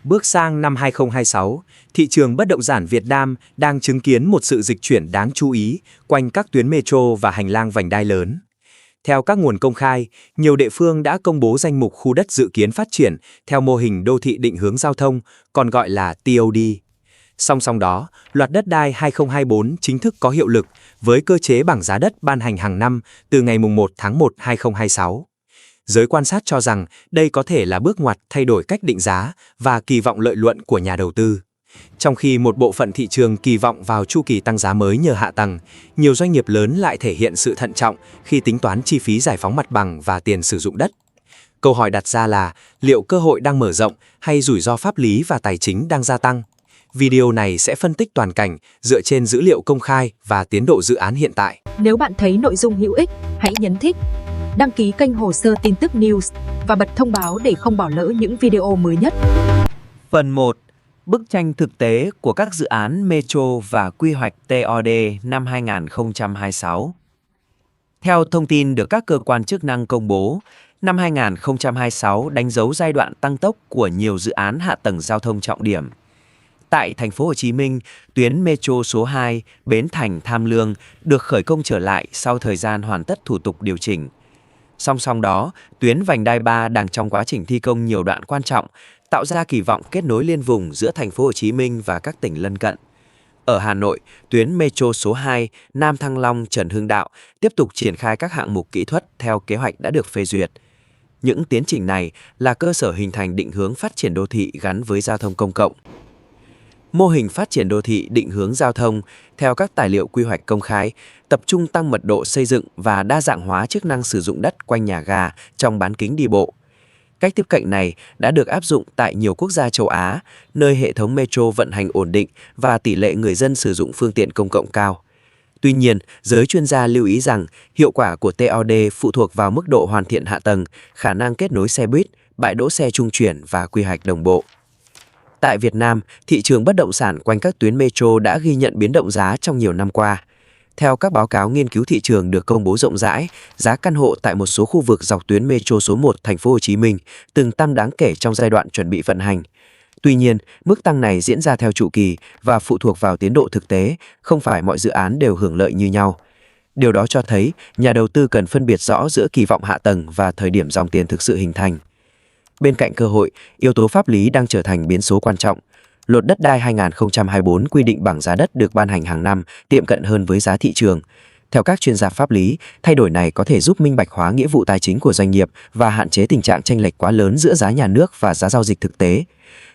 Bước sang năm 2026, thị trường bất động sản Việt Nam đang chứng kiến một sự dịch chuyển đáng chú ý quanh các tuyến metro và hành lang vành đai lớn. Theo các nguồn công khai, nhiều địa phương đã công bố danh mục khu đất dự kiến phát triển theo mô hình đô thị định hướng giao thông, còn gọi là TOD. Song song đó, Luật Đất đai 2024 chính thức có hiệu lực với cơ chế bảng giá đất ban hành hàng năm từ ngày 1 tháng 1 2026. Giới quan sát cho rằng đây có thể là bước ngoặt thay đổi cách định giá và kỳ vọng lợi nhuận của nhà đầu tư. Trong khi một bộ phận thị trường kỳ vọng vào chu kỳ tăng giá mới nhờ hạ tầng, nhiều doanh nghiệp lớn lại thể hiện sự thận trọng khi tính toán chi phí giải phóng mặt bằng và tiền sử dụng đất. Câu hỏi đặt ra là liệu cơ hội đang mở rộng hay rủi ro pháp lý và tài chính đang gia tăng? Video này sẽ phân tích toàn cảnh dựa trên dữ liệu công khai và tiến độ dự án hiện tại. Nếu bạn thấy nội dung hữu ích, hãy nhấn thích, đăng ký kênh Hồ sơ tin tức News và bật thông báo để không bỏ lỡ những video mới nhất. Phần 1. Bức tranh thực tế của các dự án Metro và quy hoạch TOD năm 2026. Theo thông tin được các cơ quan chức năng công bố, năm 2026 đánh dấu giai đoạn tăng tốc của nhiều dự án hạ tầng giao thông trọng điểm. Tại thành phố Hồ Chí Minh, tuyến Metro số 2 Bến Thành - Tham Lương được khởi công trở lại sau thời gian hoàn tất thủ tục điều chỉnh. Song song đó, tuyến vành đai 3 đang trong quá trình thi công nhiều đoạn quan trọng, tạo ra kỳ vọng kết nối liên vùng giữa thành phố Hồ Chí Minh và các tỉnh lân cận. Ở Hà Nội, tuyến Metro số 2 Nam Thăng Long - Trần Hưng Đạo tiếp tục triển khai các hạng mục kỹ thuật theo kế hoạch đã được phê duyệt. Những tiến trình này là cơ sở hình thành định hướng phát triển đô thị gắn với giao thông công cộng. Mô hình phát triển đô thị định hướng giao thông, theo các tài liệu quy hoạch công khai, tập trung tăng mật độ xây dựng và đa dạng hóa chức năng sử dụng đất quanh nhà ga trong bán kính đi bộ. Cách tiếp cận này đã được áp dụng tại nhiều quốc gia châu Á, nơi hệ thống metro vận hành ổn định và tỷ lệ người dân sử dụng phương tiện công cộng cao. Tuy nhiên, giới chuyên gia lưu ý rằng hiệu quả của TOD phụ thuộc vào mức độ hoàn thiện hạ tầng, khả năng kết nối xe buýt, bãi đỗ xe trung chuyển và quy hoạch đồng bộ. Tại Việt Nam, thị trường bất động sản quanh các tuyến metro đã ghi nhận biến động giá trong nhiều năm qua. Theo các báo cáo nghiên cứu thị trường được công bố rộng rãi, giá căn hộ tại một số khu vực dọc tuyến metro số 1 thành phố Hồ Chí Minh từng tăng đáng kể trong giai đoạn chuẩn bị vận hành. Tuy nhiên, mức tăng này diễn ra theo chu kỳ và phụ thuộc vào tiến độ thực tế, không phải mọi dự án đều hưởng lợi như nhau. Điều đó cho thấy nhà đầu tư cần phân biệt rõ giữa kỳ vọng hạ tầng và thời điểm dòng tiền thực sự hình thành. Bên cạnh cơ hội, yếu tố pháp lý đang trở thành biến số quan trọng. Luật Đất đai 2024 quy định bảng giá đất được ban hành hàng năm tiệm cận hơn với giá thị trường. Theo các chuyên gia pháp lý, thay đổi này có thể giúp minh bạch hóa nghĩa vụ tài chính của doanh nghiệp và hạn chế tình trạng chênh lệch quá lớn giữa giá nhà nước và giá giao dịch thực tế.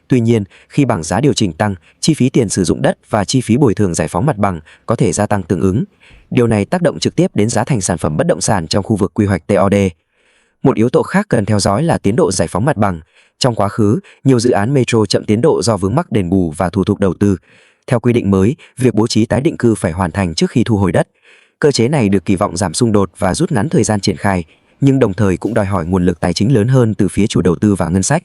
Tuy nhiên, khi bảng giá điều chỉnh tăng, chi phí tiền sử dụng đất và chi phí bồi thường giải phóng mặt bằng có thể gia tăng tương ứng. Điều này tác động trực tiếp đến giá thành sản phẩm bất động sản trong khu vực quy hoạch TOD. Một yếu tố khác cần theo dõi là tiến độ giải phóng mặt bằng. Trong quá khứ, nhiều dự án metro chậm tiến độ do vướng mắc đền bù và thủ tục đầu tư. Theo quy định mới, việc bố trí tái định cư phải hoàn thành trước khi thu hồi đất. Cơ chế này được kỳ vọng giảm xung đột và rút ngắn thời gian triển khai, nhưng đồng thời cũng đòi hỏi nguồn lực tài chính lớn hơn từ phía chủ đầu tư và ngân sách.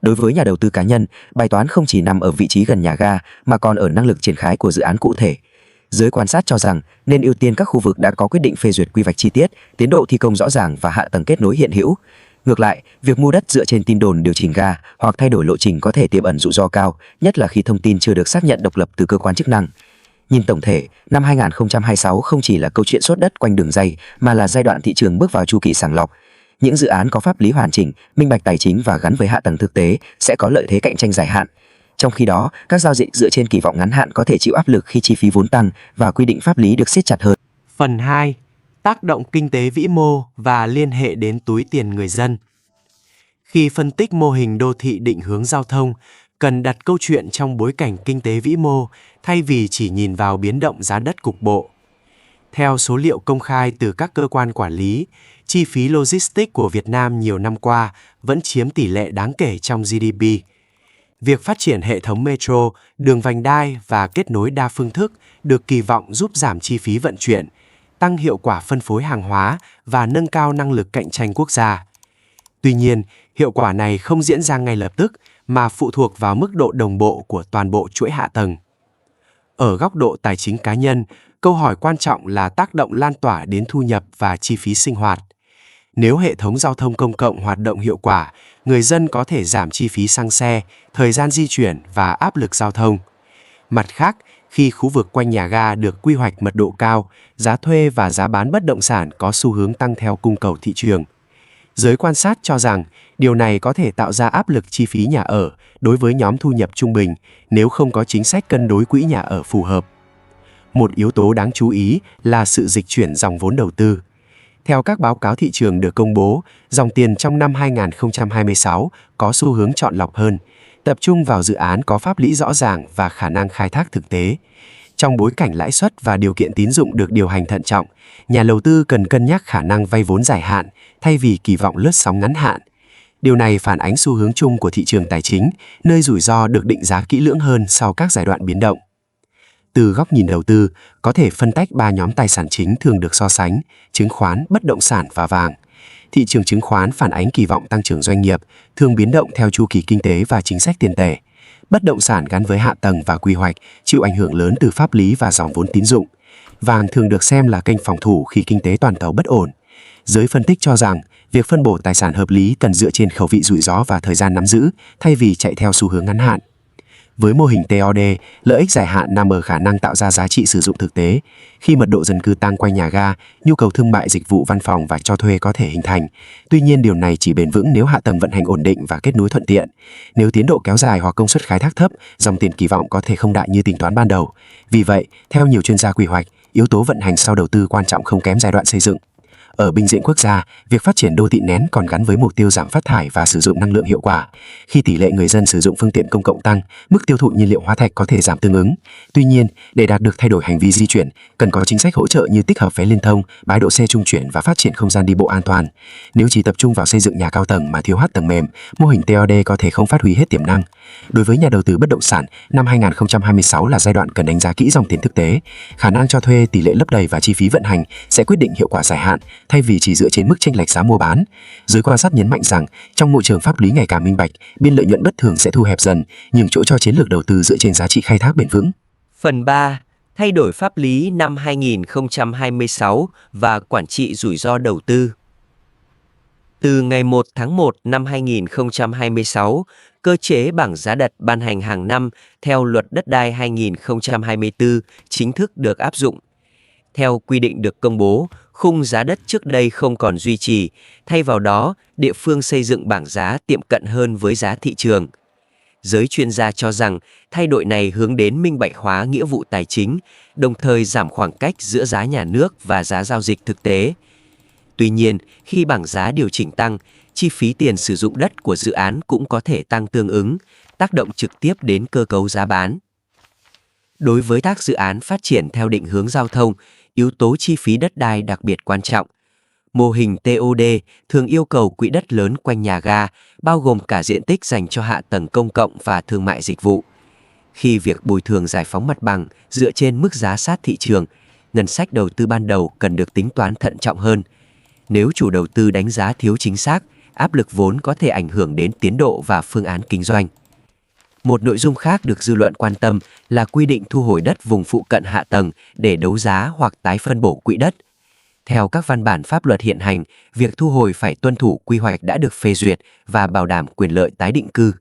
Đối với nhà đầu tư cá nhân, bài toán không chỉ nằm ở vị trí gần nhà ga mà còn ở năng lực triển khai của dự án cụ thể. Giới quan sát cho rằng nên ưu tiên các khu vực đã có quyết định phê duyệt quy hoạch chi tiết, tiến độ thi công rõ ràng và hạ tầng kết nối hiện hữu. Ngược lại, việc mua đất dựa trên tin đồn điều chỉnh ga hoặc thay đổi lộ trình có thể tiềm ẩn rủi ro cao, nhất là khi thông tin chưa được xác nhận độc lập từ cơ quan chức năng. Nhìn tổng thể, năm 2026 không chỉ là câu chuyện sốt đất quanh đường ray mà là giai đoạn thị trường bước vào chu kỳ sàng lọc. Những dự án có pháp lý hoàn chỉnh, minh bạch tài chính và gắn với hạ tầng thực tế sẽ có lợi thế cạnh tranh dài hạn. Trong khi đó, các giao dịch dựa trên kỳ vọng ngắn hạn có thể chịu áp lực khi chi phí vốn tăng và quy định pháp lý được siết chặt hơn. Phần 2. Tác động kinh tế vĩ mô và liên hệ đến túi tiền người dân. Khi phân tích mô hình đô thị định hướng giao thông, cần đặt câu chuyện trong bối cảnh kinh tế vĩ mô thay vì chỉ nhìn vào biến động giá đất cục bộ. Theo số liệu công khai từ các cơ quan quản lý, chi phí logistics của Việt Nam nhiều năm qua vẫn chiếm tỷ lệ đáng kể trong GDP. Việc phát triển hệ thống metro, đường vành đai và kết nối đa phương thức được kỳ vọng giúp giảm chi phí vận chuyển, tăng hiệu quả phân phối hàng hóa và nâng cao năng lực cạnh tranh quốc gia. Tuy nhiên, hiệu quả này không diễn ra ngay lập tức mà phụ thuộc vào mức độ đồng bộ của toàn bộ chuỗi hạ tầng. Ở góc độ tài chính cá nhân, câu hỏi quan trọng là tác động lan tỏa đến thu nhập và chi phí sinh hoạt. Nếu hệ thống giao thông công cộng hoạt động hiệu quả, người dân có thể giảm chi phí xăng xe, thời gian di chuyển và áp lực giao thông. Mặt khác, khi khu vực quanh nhà ga được quy hoạch mật độ cao, giá thuê và giá bán bất động sản có xu hướng tăng theo cung cầu thị trường. Giới quan sát cho rằng điều này có thể tạo ra áp lực chi phí nhà ở đối với nhóm thu nhập trung bình nếu không có chính sách cân đối quỹ nhà ở phù hợp. Một yếu tố đáng chú ý là sự dịch chuyển dòng vốn đầu tư. Theo các báo cáo thị trường được công bố, dòng tiền trong năm 2026 có xu hướng chọn lọc hơn, tập trung vào dự án có pháp lý rõ ràng và khả năng khai thác thực tế. Trong bối cảnh lãi suất và điều kiện tín dụng được điều hành thận trọng, nhà đầu tư cần cân nhắc khả năng vay vốn dài hạn thay vì kỳ vọng lướt sóng ngắn hạn. Điều này phản ánh xu hướng chung của thị trường tài chính, nơi rủi ro được định giá kỹ lưỡng hơn sau các giai đoạn biến động. Từ góc nhìn đầu tư, có thể phân tách 3 nhóm tài sản chính thường được so sánh: chứng khoán, bất động sản và vàng. Thị trường chứng khoán phản ánh kỳ vọng tăng trưởng doanh nghiệp, thường biến động theo chu kỳ kinh tế và chính sách tiền tệ. Bất động sản gắn với hạ tầng và quy hoạch, chịu ảnh hưởng lớn từ pháp lý và dòng vốn tín dụng. Vàng thường được xem là kênh phòng thủ khi kinh tế toàn cầu bất ổn. Giới phân tích cho rằng, việc phân bổ tài sản hợp lý cần dựa trên khẩu vị rủi ro và thời gian nắm giữ, thay vì chạy theo xu hướng ngắn hạn. Với mô hình TOD, lợi ích dài hạn nằm ở khả năng tạo ra giá trị sử dụng thực tế. Khi mật độ dân cư tăng quanh nhà ga, nhu cầu thương mại, dịch vụ, văn phòng và cho thuê có thể hình thành. Tuy nhiên, điều này chỉ bền vững nếu hạ tầng vận hành ổn định và kết nối thuận tiện. Nếu tiến độ kéo dài hoặc công suất khai thác thấp, dòng tiền kỳ vọng có thể không đại như tính toán ban đầu. Vì vậy, theo nhiều chuyên gia quy hoạch, yếu tố vận hành sau đầu tư quan trọng không kém giai đoạn xây dựng. Ở bình diện quốc gia, việc phát triển đô thị nén còn gắn với mục tiêu giảm phát thải và sử dụng năng lượng hiệu quả. Khi tỷ lệ người dân sử dụng phương tiện công cộng tăng, mức tiêu thụ nhiên liệu hóa thạch có thể giảm tương ứng. Tuy nhiên, để đạt được thay đổi hành vi di chuyển, cần có chính sách hỗ trợ như tích hợp vé liên thông, bãi đỗ xe trung chuyển và phát triển không gian đi bộ an toàn. Nếu chỉ tập trung vào xây dựng nhà cao tầng mà thiếu hạ tầng mềm, mô hình TOD có thể không phát huy hết tiềm năng. Đối với nhà đầu tư bất động sản, năm 2026 là giai đoạn cần đánh giá kỹ dòng tiền thực tế. Khả năng cho thuê, tỷ lệ lấp đầy và chi phí vận hành sẽ quyết định hiệu quả dài hạn, thay vì chỉ dựa trên mức chênh lệch giá mua bán. Giới quan sát nhấn mạnh rằng, trong môi trường pháp lý ngày càng minh bạch, biên lợi nhuận bất thường sẽ thu hẹp dần, nhường chỗ cho chiến lược đầu tư dựa trên giá trị khai thác bền vững. Phần 3. Thay đổi pháp lý năm 2026 và quản trị rủi ro đầu tư. Từ ngày 1 tháng 1 năm 2026, cơ chế bảng giá đất ban hành hàng năm theo Luật Đất đai 2024 chính thức được áp dụng. Theo quy định được công bố, khung giá đất trước đây không còn duy trì, thay vào đó, địa phương xây dựng bảng giá tiệm cận hơn với giá thị trường. Giới chuyên gia cho rằng, thay đổi này hướng đến minh bạch hóa nghĩa vụ tài chính, đồng thời giảm khoảng cách giữa giá nhà nước và giá giao dịch thực tế. Tuy nhiên, khi bảng giá điều chỉnh tăng, chi phí tiền sử dụng đất của dự án cũng có thể tăng tương ứng, tác động trực tiếp đến cơ cấu giá bán. Đối với các dự án phát triển theo định hướng giao thông, yếu tố chi phí đất đai đặc biệt quan trọng. Mô hình TOD thường yêu cầu quỹ đất lớn quanh nhà ga, bao gồm cả diện tích dành cho hạ tầng công cộng và thương mại dịch vụ. Khi việc bồi thường giải phóng mặt bằng dựa trên mức giá sát thị trường, ngân sách đầu tư ban đầu cần được tính toán thận trọng hơn. Nếu chủ đầu tư đánh giá thiếu chính xác, áp lực vốn có thể ảnh hưởng đến tiến độ và phương án kinh doanh. Một nội dung khác được dư luận quan tâm là quy định thu hồi đất vùng phụ cận hạ tầng để đấu giá hoặc tái phân bổ quỹ đất. Theo các văn bản pháp luật hiện hành, việc thu hồi phải tuân thủ quy hoạch đã được phê duyệt và bảo đảm quyền lợi tái định cư.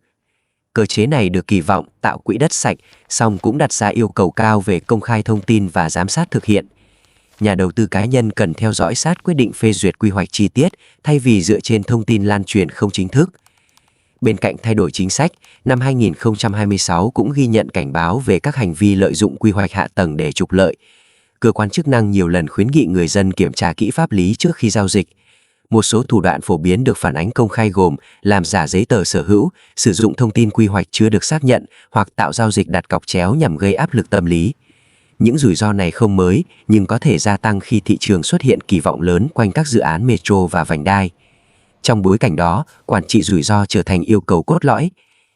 Cơ chế này được kỳ vọng tạo quỹ đất sạch, song cũng đặt ra yêu cầu cao về công khai thông tin và giám sát thực hiện. Nhà đầu tư cá nhân cần theo dõi sát quyết định phê duyệt quy hoạch chi tiết thay vì dựa trên thông tin lan truyền không chính thức. Bên cạnh thay đổi chính sách, năm 2026 cũng ghi nhận cảnh báo về các hành vi lợi dụng quy hoạch hạ tầng để trục lợi. Cơ quan chức năng nhiều lần khuyến nghị người dân kiểm tra kỹ pháp lý trước khi giao dịch. Một số thủ đoạn phổ biến được phản ánh công khai gồm làm giả giấy tờ sở hữu, sử dụng thông tin quy hoạch chưa được xác nhận hoặc tạo giao dịch đặt cọc chéo nhằm gây áp lực tâm lý. Những rủi ro này không mới nhưng có thể gia tăng khi thị trường xuất hiện kỳ vọng lớn quanh các dự án metro và vành đai. Trong bối cảnh đó, quản trị rủi ro trở thành yêu cầu cốt lõi.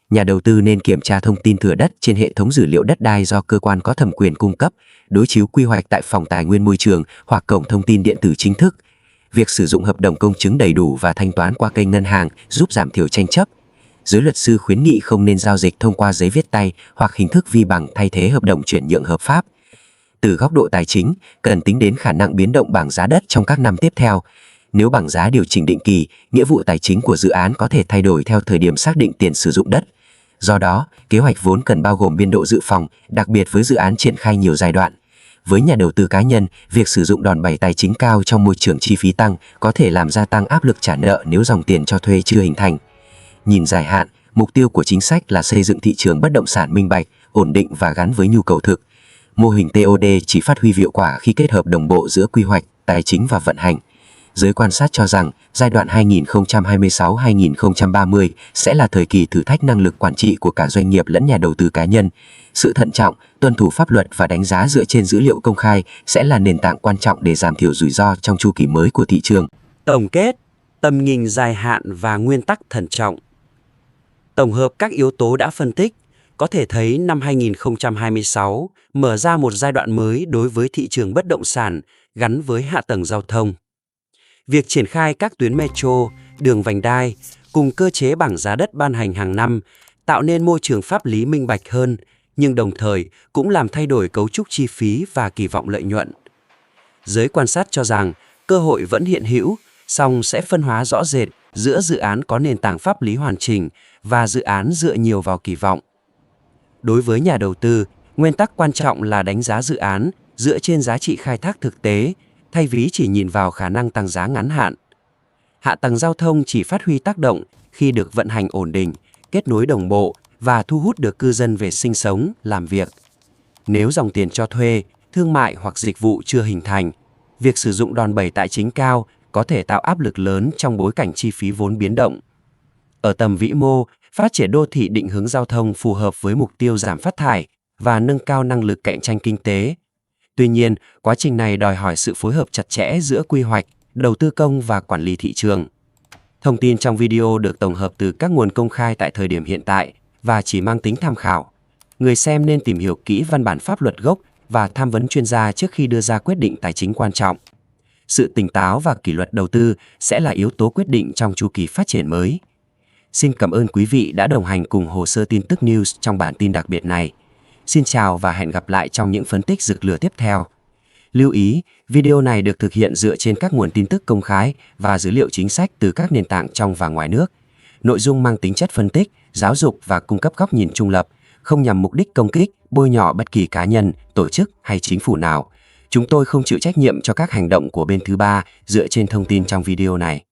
Nhà đầu tư nên kiểm tra thông tin thửa đất trên hệ thống dữ liệu đất đai do cơ quan có thẩm quyền cung cấp, đối chiếu quy hoạch tại phòng tài nguyên môi trường hoặc cổng thông tin điện tử chính thức. Việc sử dụng hợp đồng công chứng đầy đủ và thanh toán qua kênh ngân hàng giúp giảm thiểu tranh chấp. Giới luật sư khuyến nghị không nên giao dịch thông qua giấy viết tay hoặc hình thức vi bằng thay thế hợp đồng chuyển nhượng hợp pháp. Từ góc độ tài chính, cần tính đến khả năng biến động bảng giá đất trong các năm tiếp theo. Nếu bảng giá điều chỉnh định kỳ, nghĩa vụ tài chính của dự án có thể thay đổi theo thời điểm xác định tiền sử dụng đất. Do đó, kế hoạch vốn cần bao gồm biên độ dự phòng, đặc biệt với dự án triển khai nhiều giai đoạn. Với nhà đầu tư cá nhân, việc sử dụng đòn bẩy tài chính cao trong môi trường chi phí tăng có thể làm gia tăng áp lực trả nợ nếu dòng tiền cho thuê chưa hình thành. Nhìn dài hạn, mục tiêu của chính sách là xây dựng thị trường bất động sản minh bạch, ổn định và gắn với nhu cầu thực. Mô hình TOD chỉ phát huy hiệu quả khi kết hợp đồng bộ giữa quy hoạch, tài chính và vận hành. Giới quan sát cho rằng giai đoạn 2026-2030 sẽ là thời kỳ thử thách năng lực quản trị của cả doanh nghiệp lẫn nhà đầu tư cá nhân. Sự thận trọng, tuân thủ pháp luật và đánh giá dựa trên dữ liệu công khai sẽ là nền tảng quan trọng để giảm thiểu rủi ro trong chu kỳ mới của thị trường. Tổng kết, tầm nhìn dài hạn và nguyên tắc thận trọng. Tổng hợp các yếu tố đã phân tích, có thể thấy năm 2026 mở ra một giai đoạn mới đối với thị trường bất động sản gắn với hạ tầng giao thông. Việc triển khai các tuyến metro, đường vành đai cùng cơ chế bảng giá đất ban hành hàng năm tạo nên môi trường pháp lý minh bạch hơn, nhưng đồng thời cũng làm thay đổi cấu trúc chi phí và kỳ vọng lợi nhuận. Giới quan sát cho rằng cơ hội vẫn hiện hữu, song sẽ phân hóa rõ rệt giữa dự án có nền tảng pháp lý hoàn chỉnh và dự án dựa nhiều vào kỳ vọng. Đối với nhà đầu tư, nguyên tắc quan trọng là đánh giá dự án dựa trên giá trị khai thác thực tế, thay vì chỉ nhìn vào khả năng tăng giá ngắn hạn. Hạ tầng giao thông chỉ phát huy tác động khi được vận hành ổn định, kết nối đồng bộ và thu hút được cư dân về sinh sống, làm việc. Nếu dòng tiền cho thuê, thương mại hoặc dịch vụ chưa hình thành, việc sử dụng đòn bẩy tài chính cao có thể tạo áp lực lớn trong bối cảnh chi phí vốn biến động. Ở tầm vĩ mô, phát triển đô thị định hướng giao thông phù hợp với mục tiêu giảm phát thải và nâng cao năng lực cạnh tranh kinh tế. Tuy nhiên, quá trình này đòi hỏi sự phối hợp chặt chẽ giữa quy hoạch, đầu tư công và quản lý thị trường. Thông tin trong video được tổng hợp từ các nguồn công khai tại thời điểm hiện tại và chỉ mang tính tham khảo. Người xem nên tìm hiểu kỹ văn bản pháp luật gốc và tham vấn chuyên gia trước khi đưa ra quyết định tài chính quan trọng. Sự tỉnh táo và kỷ luật đầu tư sẽ là yếu tố quyết định trong chu kỳ phát triển mới. Xin cảm ơn quý vị đã đồng hành cùng Hồ sơ tin tức News trong bản tin đặc biệt này. Xin chào và hẹn gặp lại trong những phân tích rực lửa tiếp theo. Lưu ý, video này được thực hiện dựa trên các nguồn tin tức công khai và dữ liệu chính sách từ các nền tảng trong và ngoài nước. Nội dung mang tính chất phân tích, giáo dục và cung cấp góc nhìn trung lập, không nhằm mục đích công kích, bôi nhọ bất kỳ cá nhân, tổ chức hay chính phủ nào. Chúng tôi không chịu trách nhiệm cho các hành động của bên thứ ba dựa trên thông tin trong video này.